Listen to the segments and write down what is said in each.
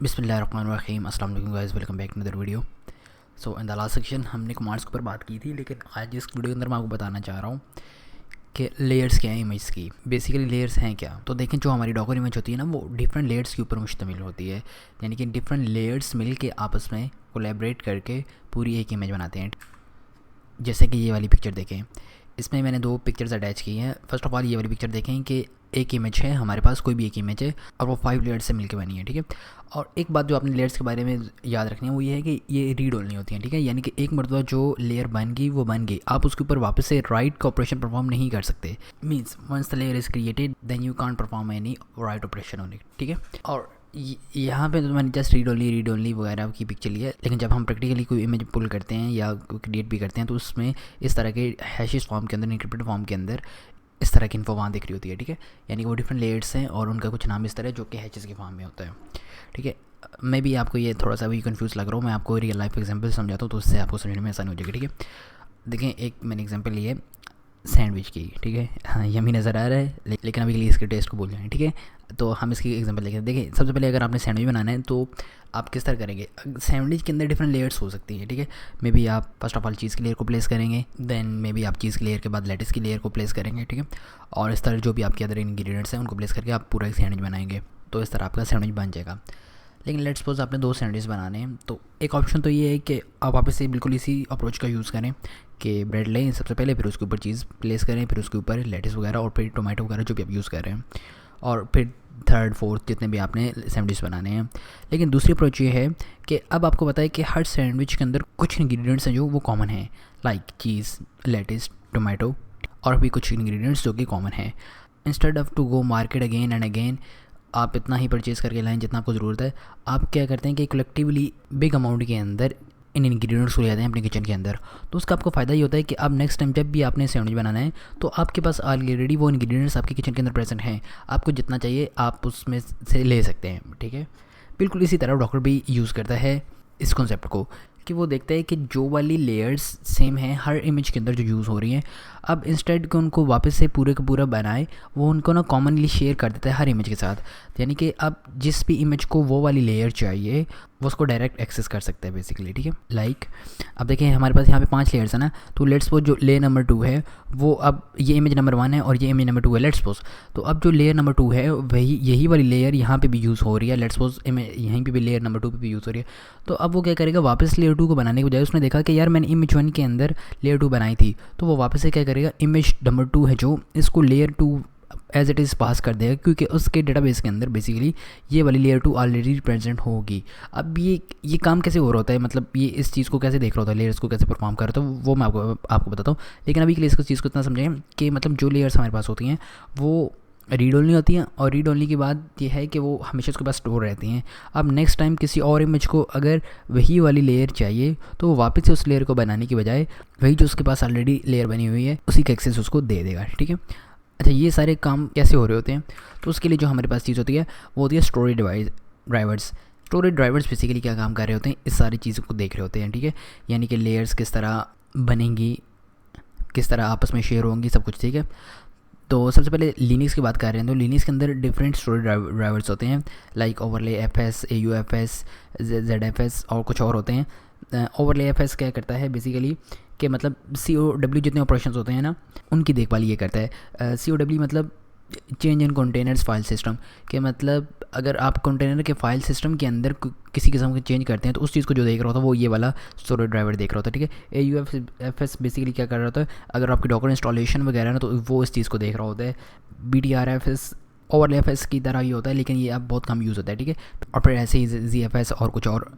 बिस्मिल्लाहिर्रहमानिर्रहीम अस्सलाम वालेकुम guys, welcome back to another video. So in the last section हमने कमांड्स के ऊपर बात की थी, लेकिन आज इस वीडियो के अंदर मैं आपको बताना चाह रहा हूँ कि लेयर्स क्या हैं इमेज की। बेसिकली लेयर्स हैं क्या, तो देखें जो हमारी डॉकर इमेज होती है ना, वो डिफरेंट लेयर्स के ऊपर मुश्तमिल होती है। यानी कि डिफरेंट लेयर्स मिल के आपस में कोलैबोरेट करके पूरी एक इमेज बनाते हैं। जैसे कि ये वाली पिक्चर देखें, इसमें मैंने दो पिक्चर्स अटैच की हैं। फर्स्ट ऑफ ऑल ये वाली पिक्चर देखें कि एक इमेज है हमारे पास, कोई भी एक इमेज है और वो 5 लेयर्स से मिलकर बनी है, ठीक है। और एक बात जो आपने लेयर्स के बारे में याद रखनी है वो ये है कि ये रीड ओनली होती हैं, ठीक है। यानी कि एक मरतबा जो लेयर बन गई वो बन गई, आप उसके ऊपर वापस से राइट का ऑपरेशन परफॉर्म नहीं कर सकते। Means once the layer is created then you can't perform any write operation on it, ठीक है। और यहाँ पे तो मैंने जस्ट रीड ओनली वगैरह की पिक्चर ली है, लेकिन जब हम प्रैक्टिकली कोई इमेज पुल करते हैं या क्रिएट भी करते हैं तो उसमें इस तरह के हैशेस फॉर्म के अंदर, इनक्रिप्टेड फॉर्म के अंदर इस तरह की इन्फो वहाँ दिख रही होती है, ठीक है। यानी कि वो डिफरेंट लेयर्स हैं और उनका कुछ नाम इस तरह है जो कि हैचेस के फॉर्म में होता है, ठीक है। मैं भी आपको ये थोड़ा सा भी कंफ्यूज लग रहा हूँ, मैं आपको रियल लाइफ एग्जांपल समझाता हूँ तो उससे आपको समझने में आसानी हो जाएगी, ठीक है। देखें, एक मैंने एग्जांपल ली है सैंडविच की, ठीक है। हाँ, यमी नज़र आ रहा है, लेकिन अभी के लिए इसके टेस्ट को भूल जाएं, ठीक है। तो हम इसकी एग्जांपल लेके देखिए। सबसे पहले अगर आपने सैंडविच बनाना है तो आप किस तरह करेंगे। सैंडविच के अंदर डिफरेंट लेयर्स हो सकती हैं, ठीक है। मे बी आप फर्स्ट ऑफ ऑल चीज़ की लेयर को प्लेस करेंगे, देन मे बी आप चीज़ की लेयर के बाद लेटिस की लेयर को प्लेस करेंगे, ठीक है। और इस तरह जो भी आपके अदर इंग्रीडियंट्स हैं उनको प्लेस करके आप पूरा एक सैंडविच बनाएंगे, तो इस तरह आपका सैंडविच बन जाएगा। लेकिन लेट्स सपोज आपने 2 सैंडविच बनाने हैं, तो एक ऑप्शन तो ये है कि आप वापस से बिल्कुल इसी अप्रोच का यूज़ करें कि ब्रेड लें सबसे पहले, फिर उसके ऊपर चीज़ प्लेस करें, फिर उसके ऊपर लेटिस वगैरह और फिर टोमेटो वगैरह जो भी आप यूज़ कर रहे हैं, और फिर थर्ड फोर्थ जितने भी आपने सैंडविच बनाने हैं। लेकिन दूसरी अप्रोच ये है कि अब आपको पता है कि हर सैंडविच के अंदर कुछ इंग्रेडिएंट्स हैं जो वो कॉमन हैं, लाइक चीज़, लेटिस, टोमेटो, और भी कुछ इंग्रेडिएंट्स जो कि कॉमन है। Instead of to go market again and again, आप इतना ही परचेज़ करके लाएं जितना आपको ज़रूरत है। आप क्या करते हैं कि कलेक्टिवली बिग अमाउंट के अंदर इन इंग्रेडिएंट्स को ले जाते हैं अपने किचन के अंदर। तो उसका आपको फ़ायदा ये होता है कि अब नेक्स्ट टाइम जब भी आपने सैंडविच बनाना है तो आपके पास ऑलरेडी वो इंग्रेडिएंट्स आपके किचन के अंदर प्रेजेंट हैं, आपको जितना चाहिए आप उसमें से ले सकते हैं, ठीक है। बिल्कुल इसी तरह डॉक्टर भी यूज़ करता है इस कॉन्सेप्ट को कि वो देखता है कि जो वाली लेयर्स सेम हैं हर इमेज के अंदर जो यूज़ हो रही हैं, अब इंस्टेड कि उनको वापस से पूरे का पूरा बनाए, वो उनको ना कॉमनली शेयर कर देता है हर इमेज के साथ। यानी कि अब जिस भी इमेज को वो वाली लेयर चाहिए वो उसको डायरेक्ट एक्सेस कर सकता है बेसिकली, ठीक है। लाइक अब देखें हमारे पास यहाँ पे 5 लेयर्स है ना, तो लेट्स सपोज जो लेयर नंबर 2 है वो, अब ये इमेज नंबर 1 है और ये इमेज नंबर 2 है, लेट्स सपोज। तो अब जो लेयर नंबर 2 है वही यही वाली लेयर यहाँ पे भी यूज़ हो रही है, लेट्स सपोज यहीं पे भी लेयर नंबर 2 पे भी यूज़ हो रही है। तो अब वो क्या करेगा, वापस लेयर 2 को बनाने के बजाय उसने देखा कि यार मैंने इमेज 1 के अंदर लेयर 2 बनाई थी, तो वो वापस से क्या करेगा, इमेज नंबर 2 है जो, इसको लेयर 2 एज इट इज़ पास कर देगा, क्योंकि उसके डेटाबेस के अंदर बेसिकली ये वाली लेयर 2 ऑलरेडी प्रेजेंट होगी। अब ये काम कैसे हो रहा होता है, मतलब ये इस चीज़ को कैसे देख रहा होता है, लेयर्स को कैसे परफॉर्म कर रहा होता है, वो मैं आपको बताता हूँ। लेकिन अभी के लिए इसको चीज़ को इतना समझें कि मतलब जो लेयर्स हमारे पास होती हैं वो रीड ओनली होती हैं, और रीड ओनली की बात ये है कि वो हमेशा उसके पास स्टोर रहती हैं। अब नेक्स्ट टाइम किसी और इमेज को अगर वही वाली लेयर चाहिए तो वो वापस से उस लेयर को बनाने की बजाय वही जो उसके पास ऑलरेडी लेयर बनी हुई है उसी का एक्सेस उसको दे देगा, ठीक है। अच्छा, ये सारे काम कैसे हो रहे होते हैं, तो उसके लिए जो हमारे पास चीज़ होती है वो होती है storage drivers. Storage drivers basically क्या काम कर रहे होते हैं, इस सारी चीज़ों को देख रहे होते हैं, ठीक है। यानी कि लेयर्स किस तरह बनेंगी, किस तरह आपस में शेयर होंगी, सब कुछ, ठीक है। तो सबसे पहले लिनक्स की बात कर रहे हैं, तो लिनक्स के अंदर डिफरेंट स्टोरेज ड्राइवर्स होते हैं, like overlay FS, AUFS, ZFS और कुछ और होते हैं। ओवरले एफएस क्या करता है बेसिकली कि मतलब COW जितने ऑपरेशंस होते हैं ना उनकी देखभाल ये करता है। COW मतलब change in containers file system, के मतलब अगर आप कंटेनर के फाइल सिस्टम के अंदर किसी किस्म के चेंज करते हैं तो उस चीज़ को जो देख रहा होता है वो ये वाला स्टोरेज ड्राइवर देख रहा होता है, ठीक है। AUFS बेसिकली क्या कर रहा होता है, अगर आपकी डॉकर इंस्टॉलेशन वगैरह ना तो वो इस चीज़ को देख रहा होता है। BTRFS ओवरले एफएस की तरह ही होता है, लेकिन ये अब बहुत कम यूज़ होता है, ठीक है। और फिर ऐसे ही ZFS और कुछ और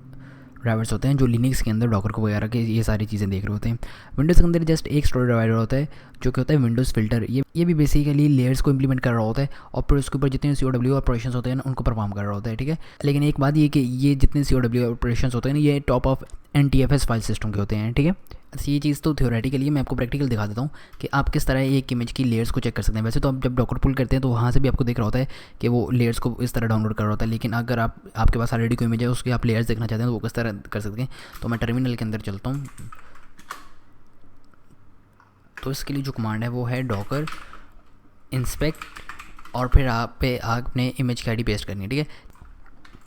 ड्राइवर्स होते हैं जो लिनक्स के अंदर डॉकर को वगैरह के ये सारी चीज़ें देख रहे होते हैं। विंडोज़ के अंदर जस्ट एक स्टोरेज ड्राइवर होता है जो कि होता है विंडोज़ फिल्टर। ये भी बेसिकली लेयर्स को इंप्लीमेंट कर रहा होता है और फिर उसके ऊपर जितने COW ऑपरेशंस होते हैं ना उनको परफॉर्म कर रहा होता है, ठीक है। लेकिन एक बात ये कि ये जितने COW ऑपरेशंस होते हैं ना ये top of NTFS file system के होते हैं, ठीक है। अच्छा, ये चीज़ तो थ्योरेटिकली, मैं आपको प्रैक्टिकल दिखा देता हूँ कि आप किस तरह एक इमेज की लेयर्स को चेक कर सकते हैं। वैसे तो आप जब डॉकर पुल करते हैं तो वहाँ से भी आपको दिख रहा होता है कि वो लेयर्स को इस तरह डाउनलोड कर रहा होता है, लेकिन अगर आपके पास ऑलरेडी कोई इमेज है उसके आप लेयर्स देखना चाहते हैं तो वो किस तरह कर सकते हैं। तो मैं टर्मिनल के अंदर चलता हूँ, तो इसके लिए जो कमांड है वो है डॉकर इंस्पेक्ट, और फिर आप पे आपने इमेज की ID पेस्ट करनी है, ठीक है।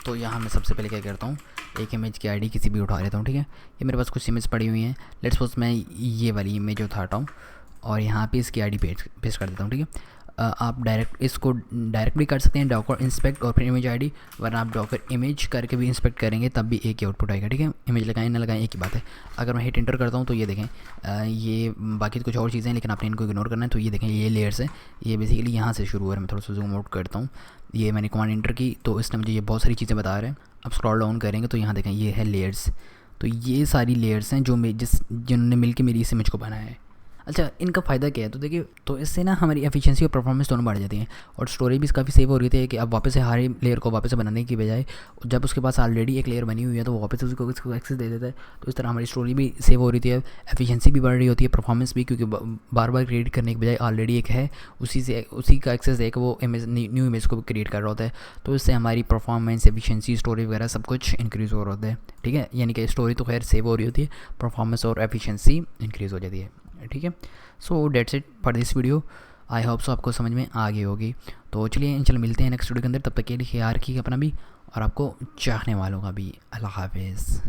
तो यहाँ मैं सबसे पहले क्या करता हूँ, एक इमेज की आईडी किसी भी उठा लेता हूँ, ठीक है। ये मेरे पास कुछ इमेज पड़ी हुई हैं, लेट्स सपोज मैं ये वाली इमेज उठाता हूँ और यहाँ पे इसकी आईडी पेस्ट कर देता हूँ, ठीक है। आप डायरेक्ट इसको डायरेक्ट भी कर सकते हैं, डॉकर इंस्पेक्ट और फिर इमेज आईडी, वरना आप डॉकर इमेज करके भी इंस्पेक्ट करेंगे तब भी एक ही आउटपुट आएगा, ठीक है। इमेज लगाएं ना लगाएं एक ही बात है। अगर मैं हिट एंटर करता हूँ तो ये देखें, ये बाकी तो कुछ और चीज़ें हैं लेकिन आपने इनको इग्नोर करना है। तो ये देखें, ये लेयर्स है, ये बेसिकली यहाँ से शुरू हो रहा है। मैं थोड़ा सा जूम आउट करता हूँ, ये मैंने कमांड एंटर की तो इसने मुझे ये बहुत सारी चीज़ें बता रहे हैं। अब स्क्रॉल डाउन करेंगे तो यहाँ देखें, ये है लेयर्स। तो ये सारी लेयर्स हैं जो जिन्होंने मिलकर मेरी इस इमेज को बनाया है। अच्छा, इनका फ़ायदा क्या है, तो देखिए, तो इससे ना हमारी एफिशिएंसी और परफॉर्मेंस दोनों बढ़ जाती हैं और स्टोरेज भी काफ़ी सेव हो रही है कि अब वापस से हर लेयर को वापस से बनाने की बजाय जब उसके पास ऑलरेडी एक लेयर बनी हुई है तो वो वापस से उसको एक्सेस दे देता है। तो इस तरह हमारी स्टोरेज भी सेव हो रही है, एफिशिएंसी भी बढ़ रही होती है, परफॉर्मेंस भी, क्योंकि बार बार क्रिएट करने के बजाय ऑलरेडी एक है, उसी का एक्सेस देकर वो इमेज न्यू इमेज को क्रिएट कर रहा होता है। तो इससे हमारी परफॉर्मेंस, एफिशिएंसी, स्टोरेज वगैरह सब कुछ इंक्रीज़ हो रहा होता है, ठीक है। यानी कि स्टोरेज तो खैर सेव हो रही होती है, परफॉर्मेंस और एफिशिएंसी इंक्रीज़ हो जाती है, ठीक है। So that's it for this video. I hope so आपको समझ में आ गई होगी। तो चलिए मिलते हैं नेक्स्ट वीडियो के अंदर। तब तक के लिए ख्याल रखिए अपना भी और आपको चाहने वालों का भी। अल्लाह हाफिज़।